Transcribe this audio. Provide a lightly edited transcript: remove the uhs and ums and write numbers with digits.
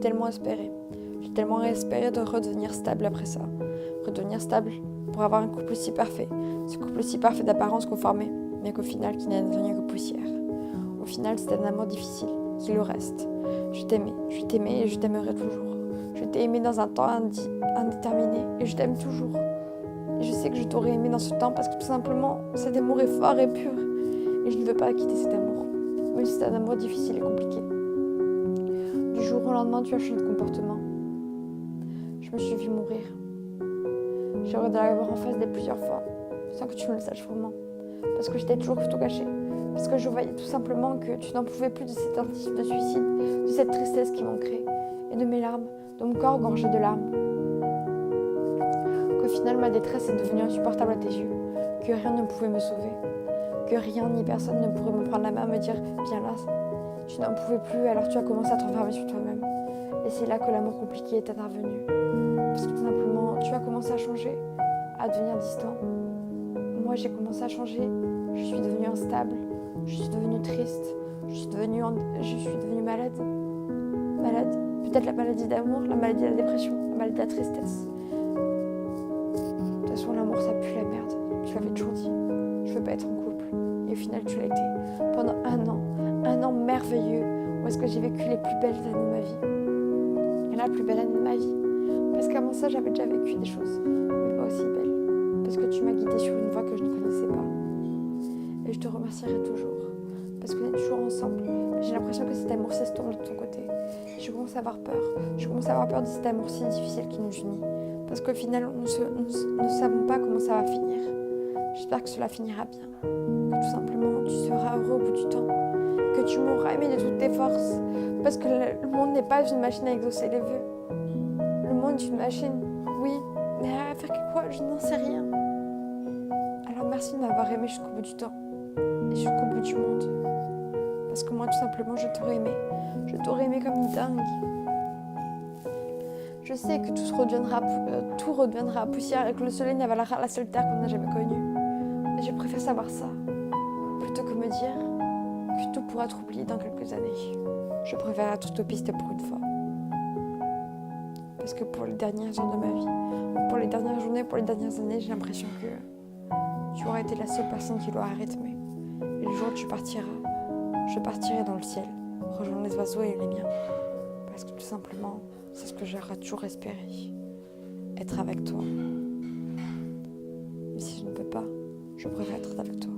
tellement espéré. J'ai tellement espéré de redevenir stable après ça. Redevenir stable pour avoir un couple aussi parfait. Ce couple aussi parfait d'apparence conformée, mais qu'au final, qui n'est devenu que poussière. Au final, c'était un amour difficile, qui le reste. Je t'aimais et je t'aimerai toujours. Je t'ai aimé dans un temps indéterminé et je t'aime toujours. Et je sais que je t'aurais aimé dans ce temps parce que tout simplement, cet amour est fort et pur. Et je ne veux pas quitter cet amour. Même si c'est un amour difficile et compliqué. Du jour au lendemain, tu as changé de comportement. Je me suis vue mourir. J'aurais dû l'avoir en face plusieurs fois, sans que tu me le saches vraiment. Parce que je t'ai toujours tout caché. Parce que je voyais tout simplement que tu n'en pouvais plus de cette tentative de suicide, de cette tristesse qui manquerait, et de mes larmes, de mon corps gorgé de larmes. Qu'au final, ma détresse est devenue insupportable à tes yeux, que rien ne pouvait me sauver, que rien ni personne ne pourrait me prendre la main et me dire « Viens là ». Tu n'en pouvais plus, alors tu as commencé à t'enfermer sur toi-même. Et c'est là que l'amour compliqué est intervenu. Parce que tout simplement, tu as commencé à changer, à devenir distant. Moi, j'ai commencé à changer. Je suis devenue instable. Je suis devenue triste. Je suis devenue malade. Malade. Peut-être la maladie d'amour, la maladie de la dépression, la maladie de la tristesse. De toute façon, l'amour, ça pue la merde. Tu l'avais toujours dit. Je veux pas être en couple. Et au final, tu l'as été. Pendant un an merveilleux, où est-ce que j'ai vécu les plus belles années de ma vie. Et la plus belle année de ma vie. Parce qu'avant ça, j'avais déjà vécu des choses, mais pas aussi belles. Parce que tu m'as guidée sur une voie que je ne connaissais pas. Et je te remercierai toujours. Parce qu'on est toujours ensemble. J'ai l'impression que cet amour s'estompe de ton côté. Je commence à avoir peur. Je commence à avoir peur de cet amour si difficile qui nous unit. Parce qu'au final, nous ne savons pas comment ça va finir. J'espère que cela finira bien. Que tout simplement, tu seras heureux au bout du temps. Que tu m'auras aimé de toutes tes forces. Parce que le monde n'est pas une machine à exaucer les vœux. Le monde est une machine, oui, mais à faire quoi, je n'en sais rien. Alors merci de m'avoir aimé jusqu'au bout du temps et jusqu'au bout du monde. Parce que moi, tout simplement, je t'aurais aimé. Je t'aurais aimé comme une dingue. Je sais que tout redeviendra poussière et que le soleil n'avalera la seule terre qu'on n'a jamais connue. Mais je préfère savoir ça, plutôt que me dire que tout pourra être oublié dans quelques années. Je préfère être utopiste pour une fois. Parce que pour les dernières heures de ma vie, pour les dernières journées, pour les dernières années, j'ai l'impression que tu auras été la seule personne qui l'aura rythmé. Et le jour où tu partiras, je partirai dans le ciel, rejoindre les oiseaux et les miens. Parce que tout simplement, c'est ce que j'aurais toujours espéré, être avec toi. Mais si je ne peux pas, je préfère être avec toi.